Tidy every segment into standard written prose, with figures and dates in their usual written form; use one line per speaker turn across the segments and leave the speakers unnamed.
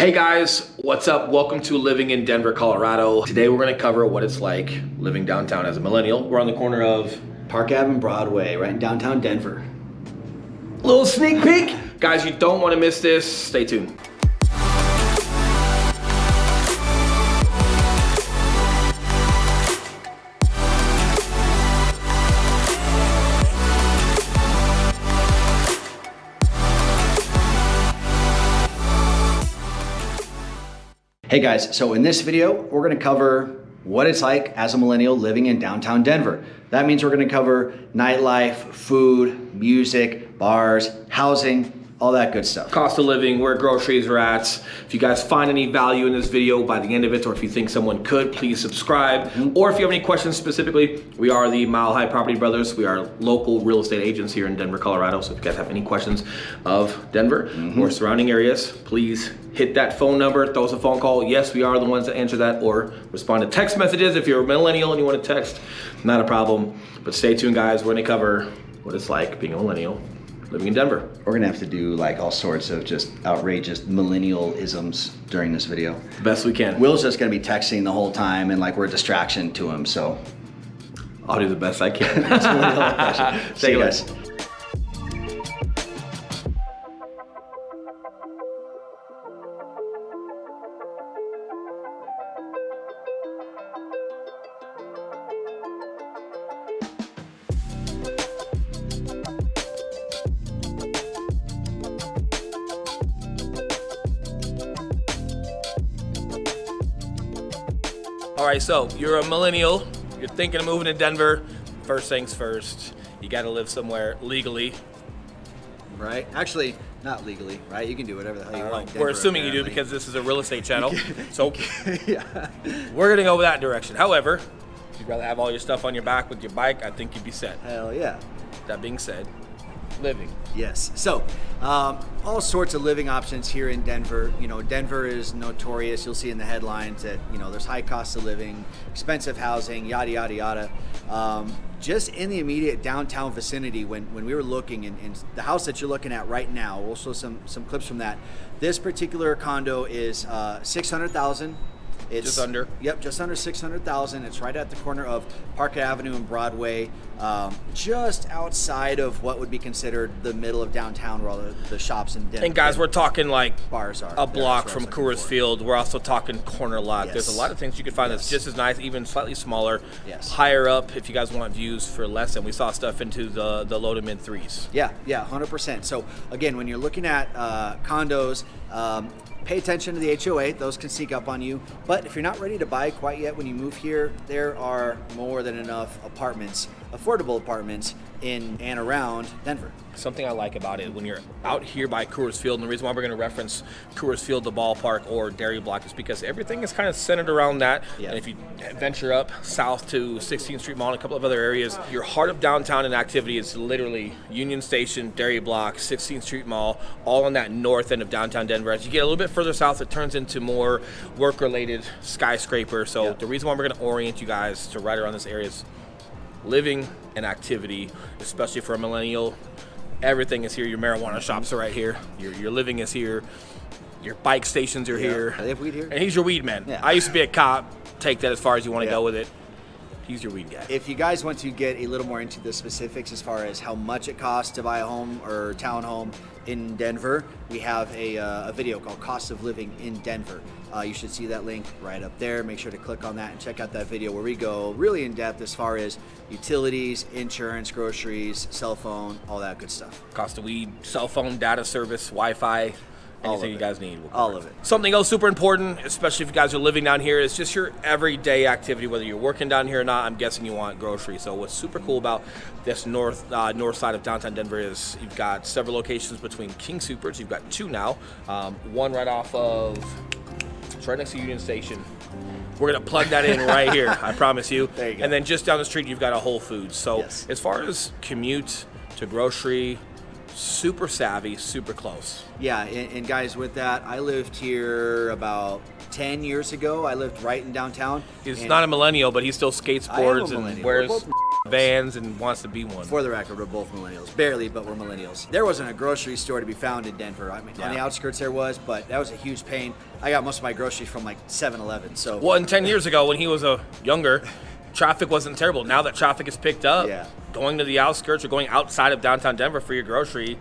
Hey guys, what's up? Welcome to Living in Denver, Colorado. Today we're gonna cover what it's like living downtown as a millennial. We're on the corner of
Park Ave and Broadway, right in downtown Denver.
little sneak peek. Guys, you don't wanna miss this. Stay tuned.
Hey guys, so in this video, we're gonna cover what it's like as a millennial living in downtown Denver. That means we're gonna cover nightlife, food, music, bars, housing, all that good stuff.
Cost of living, where groceries are at. If you guys find any value in this video by the end of it, or if you think someone could, please subscribe. Or if you have any questions specifically, we are the Mile High Property Brothers. We are local real estate agents here in Denver, Colorado. So if you guys have any questions of Denver or surrounding areas, please hit that phone number, throw us a phone call. Yes, we are the ones that answer that, or respond to text messages. If you're a millennial and you want to text, not a problem. But stay tuned, guys. We're gonna cover what it's like being a millennial living in Denver.
We're gonna have to do like all sorts of just outrageous millennial-isms during this video.
The best we can.
Will's just gonna be texting the whole time and like we're a distraction to him, so.
I'll do the best I can.
See you guys.
All right, so you're a millennial, you're thinking of moving to Denver. First things first, you gotta live somewhere legally.
Right? Actually, not legally, right? You can do whatever the hell you want. in Denver,
We're assuming you do
apparently.
because this is a real estate channel. So
Yeah.
we're gonna go that direction. However, if you'd rather have all your stuff on your back with your bike, I think you'd be set.
Hell yeah.
That being said, living.
Yes. So, all sorts of living options here in Denver. You know, Denver is notorious. You'll see in the headlines that, you know, there's high cost of living, expensive housing, yada, yada, yada. Just in the immediate downtown vicinity, when we were looking, and the house that you're looking at right now, we'll show some clips from that. This particular condo is $600,000. It's
Just under.
Yep, just under $600,000. It's right at the corner of Park Avenue and Broadway, just outside of what would be considered the middle of downtown, where all the shops and
And guys, we're talking like
bars are
a block from Coors Field. We're also talking corner lot. There's
Yes.
a lot of things you can find that's just as nice, even slightly smaller.
Yes.
Higher up if you guys want views for less. And we saw stuff into the low to mid threes.
Yeah, 100%. So again, when you're looking at condos, pay attention to the HOA. Those can sneak up on you. But if you're not ready to buy quite yet when you move here, there are more than enough apartments, affordable apartments in and around Denver.
Something I like about it, when you're out here by Coors Field, and the reason why we're going to reference Coors Field, the ballpark, or Dairy Block is because everything is kind of centered around that.
Yeah.
And if you venture up south to 16th Street Mall and a couple of other areas, your heart of downtown and activity is literally Union Station, Dairy Block, 16th Street Mall, all on that north end of downtown Denver. As you get a little bit further south, it turns into more work-related skyscraper. So the reason why we're going to orient you guys to right around this area is living and activity, especially for a millennial. Everything is here. Your marijuana shops are right here. Your living is here. Your bike stations are here.
They have weed here.
And he's your weed man.
Yeah.
I used to be a cop. Take that as far as you want to go with it. He's your weed guy.
If you guys want to get a little more into the specifics as far as how much it costs to buy a home or townhome in Denver, we have a video called Cost of Living in Denver. You should see that link right up there. Make sure to click on that and check out that video where we go really in depth as far as utilities, insurance, groceries, cell phone, all that good stuff.
Cost of weed, cell phone, data service, Wi-Fi. Anything you guys need.
All of it.
Something else super important, especially if you guys are living down here, is just your everyday activity. Whether you're working down here or not, I'm guessing you want groceries. So what's super cool about this north side of downtown Denver is you've got several locations between King Soopers. You've got two now. One right off of, it's right next to Union Station. We're gonna plug that in right here, I promise you.
There you go.
And then just down the street, you've got a Whole Foods. So
Yes.
as far as commute to grocery, super savvy, super close.
Yeah, and guys, with that, I lived here about 10 years ago. I lived right in downtown.
He's
and
not a millennial, but he still skates
I am a
boards and
millennial.
wears.
We're both
Vans and wants to be one.
For the record, we're both millennials. Barely, but we're millennials. There wasn't a grocery store to be found in Denver. I mean, on the outskirts there was, but that was a huge pain. I got most of my groceries from like 7-Eleven. So.
Well, and 10 years ago when he was younger, traffic wasn't terrible. Now that traffic is picked up, going to the outskirts or going outside of downtown Denver for your grocery,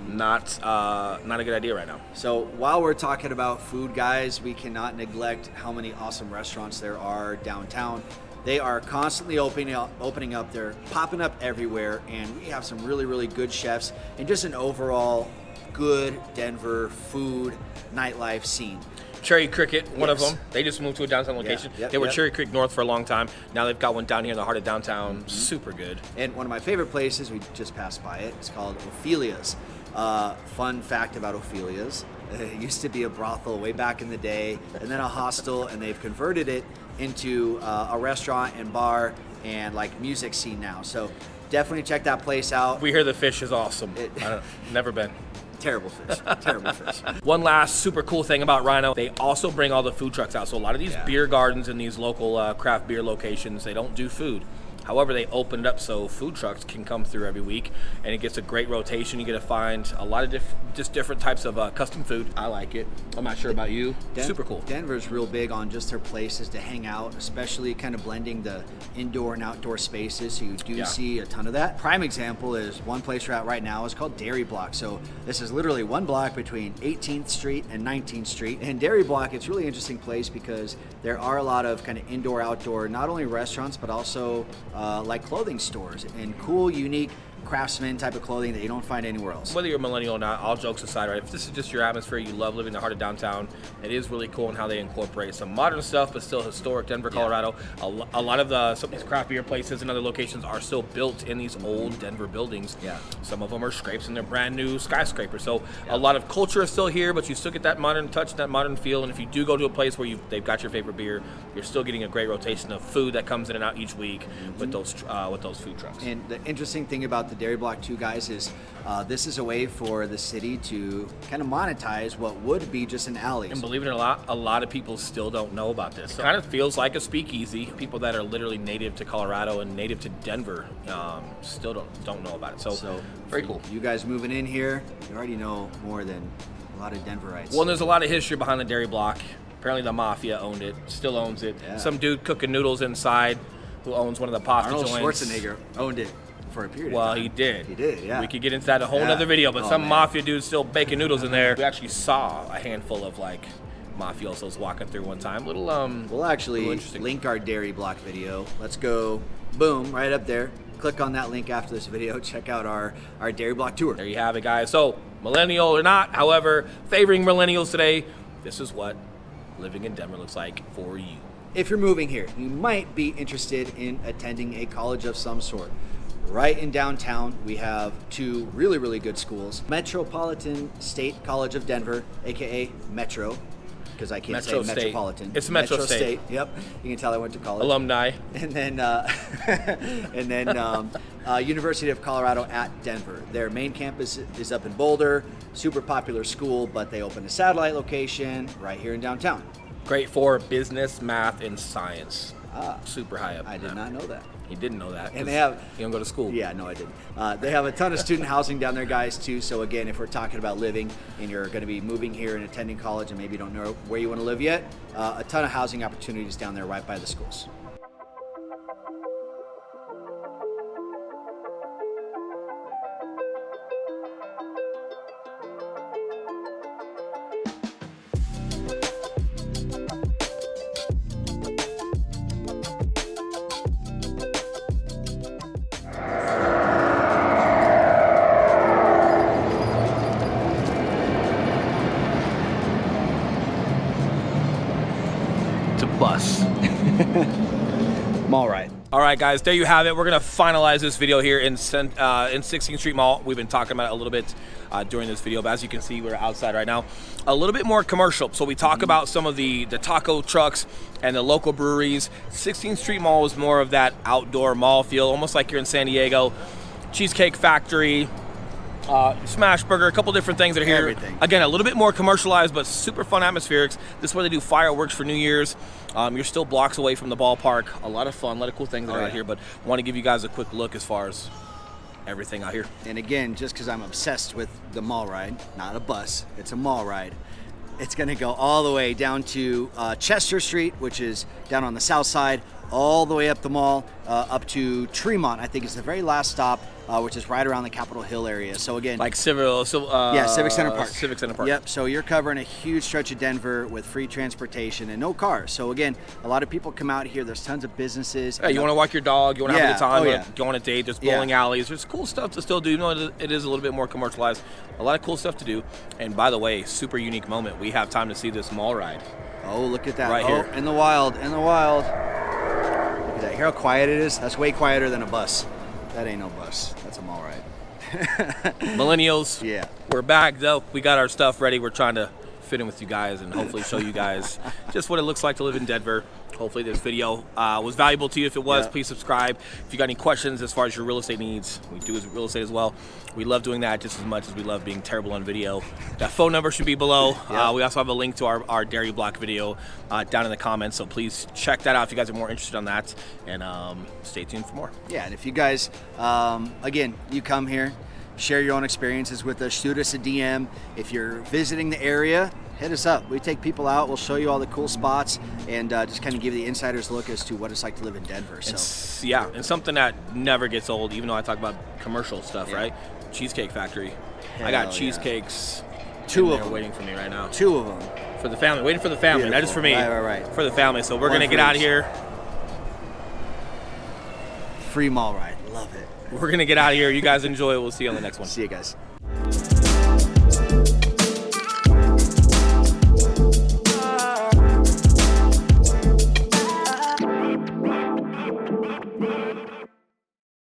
not a good idea right now.
So while we're talking about food, guys, we cannot neglect how many awesome restaurants there are downtown. They are constantly opening up. They're popping up everywhere, and we have some really, really good chefs and just an overall good Denver food nightlife scene.
Cherry Cricket, one of them. They just moved to a downtown location. They were Cherry Creek North for a long time. Now they've got one down here in the heart of downtown. Super good.
And one of my favorite places, we just passed by it, it's called Ophelia's. Fun fact about Ophelia's, it used to be a brothel way back in the day, and then a hostel, and they've converted it into a restaurant and bar and like music scene now. So definitely check that place out.
We hear the fish is awesome. Never been.
Terrible fish. Terrible fish.
One last super cool thing about Rhino, they also bring all the food trucks out. So a lot of these beer gardens and these local craft beer locations, they don't do food. However, they opened up so food trucks can come through every week, and it gets a great rotation. You get to find a lot of different types of custom food. I like it. I'm not sure about you. Super cool.
Denver's real big on just their places to hang out, especially kind of blending the indoor and outdoor spaces. So you do see a ton of that. Prime example is one place we're at right now is called Dairy Block. So this is literally one block between 18th Street and 19th Street. And Dairy Block, it's a really interesting place because there are a lot of kind of indoor, outdoor, not only restaurants, but also like clothing stores and cool, unique craftsman type of clothing that you don't find anywhere else.
Whether you're a millennial or not, all jokes aside, right? If this is just your atmosphere, you love living in the heart of downtown, it is really cool in how they incorporate some modern stuff, but still historic Denver, Colorado. A lot of some of these craft beer places and other locations are still built in these old Denver buildings. Some of them are scrapes and they're brand new skyscrapers. So a lot of culture is still here, but you still get that modern touch, that modern feel. And if you do go to a place where they've got your favorite beer, you're still getting a great rotation of food that comes in and out each week with those food trucks.
And the interesting thing about the Dairy Block too, guys, is this is a way for the city to kind of monetize what would be just an alley.
And believe it or not, a lot of people still don't know about this. It kind of feels like a speakeasy. People that are literally native to Colorado and native to Denver still don't know about it. So very cool.
You guys moving in here, you already know more than a lot of Denverites.
Well, there's a lot of history behind the Dairy Block. Apparently the Mafia owned it, still owns it. Some dude cooking noodles inside who owns one of the pasta
Arnold
joints.
Schwarzenegger owned it for a period of
Well,
time.
he did.
He did, yeah.
We could get into that a whole other video, but some mafia dude's still baking noodles in there. We actually saw a handful of like mafiosos walking through one time.
We'll actually link our Dairy Block video. Let's go, boom, right up there. Click on that link after this video. Check out our Dairy Block tour.
There you have it, guys. So, millennial or not, however, favoring millennials today, this is what living in Denver looks like for you.
If you're moving here, you might be interested in attending a college of some sort. Right in downtown, we have two really, really good schools. Metropolitan State College of Denver, aka Metro, because I can't say Metropolitan.
It's Metro State.
Yep, you can tell I went to college.
Alumni.
And then, University of Colorado at Denver. Their main campus is up in Boulder. Super popular school, but they opened a satellite location right here in downtown.
Great for business, math, and science. Super high up.
I did not know that.
You didn't know that.
And they have.
You don't go to school.
Yeah, no, I didn't. They have a ton of student housing down there, guys, too. So again, if we're talking about living and you're going to be moving here and attending college and maybe you don't know where you want to live yet, a ton of housing opportunities down there right by the schools.
Bus.
Mall ride.
All right, guys, there you have it. We're going to finalize this video here in 16th Street Mall. We've been talking about it a little bit during this video, but as you can see, we're outside right now. A little bit more commercial. So we talk about some of the taco trucks and the local breweries. 16th Street Mall is more of that outdoor mall feel, almost like you're in San Diego. Cheesecake Factory, Smash Burger, a couple different things that are here.
Everything.
Again, a little bit more commercialized, but super fun atmospherics. This is where they do fireworks for New Year's. You're still blocks away from the ballpark. A lot of fun, a lot of cool things that are out here, but want to give you guys a quick look as far as everything out here.
And again, just because I'm obsessed with the mall ride, not a bus, it's a mall ride. It's going to go all the way down to Chester Street, which is down on the south side, all the way up the mall, up to Tremont. I think it's the very last stop, which is right around the Capitol Hill area. So again,
Like Civic
Center Park.
Civic Center Park.
Yep. So you're covering a huge stretch of Denver with free transportation and no cars. So again, a lot of people come out here. There's tons of businesses.
Yeah, you want to walk your dog, you want to have a good time,
Yeah.
go on a date, there's
Yeah.
bowling alleys, there's cool stuff to still do. You know, it is a little bit more commercialized. A lot of cool stuff to do. And by the way, super unique moment. We have time to see this mall ride.
Oh, look at that.
Right here.
In the wild, in the wild. Look at that. Hear how quiet it is? That's way quieter than a bus. That ain't no bus. That's a mall ride.
Millennials,
Yeah.
we're back though. We got our stuff ready. We're trying to fit in with you guys and hopefully show you guys just what it looks like to live in Denver. Hopefully this video was valuable to you. If it was,
Yeah.
please subscribe. If you got any questions as far as your real estate needs, we do real estate as well. We love doing that just as much as we love being terrible on video. That phone number should be below.
Yeah.
We also have a link to our Dairy Block video down in the comments, so please check that out if you guys are more interested on that, and stay tuned for more.
Yeah, and if you guys, again, you come here, share your own experiences with us, shoot us a DM. If you're visiting the area, hit us up. We take people out, we'll show you all the cool spots, and just kind of give you the insider's look as to what it's like to live in Denver. So
Yeah, and something that never gets old, even though I talk about commercial stuff,
Yeah.
right? Cheesecake Factory. I
Hell
got
yeah.
cheesecakes.
Two
in
of
there
them.
waiting for me right now.
2 of them.
For the family, waiting for the family, not just for me.
Beautiful. Right.
For the family. So we're
One
gonna
for
get out of
each.
here.
Free mall ride. Love it.
We're gonna get out of here. You guys enjoy it. We'll see you on the next one.
See you guys.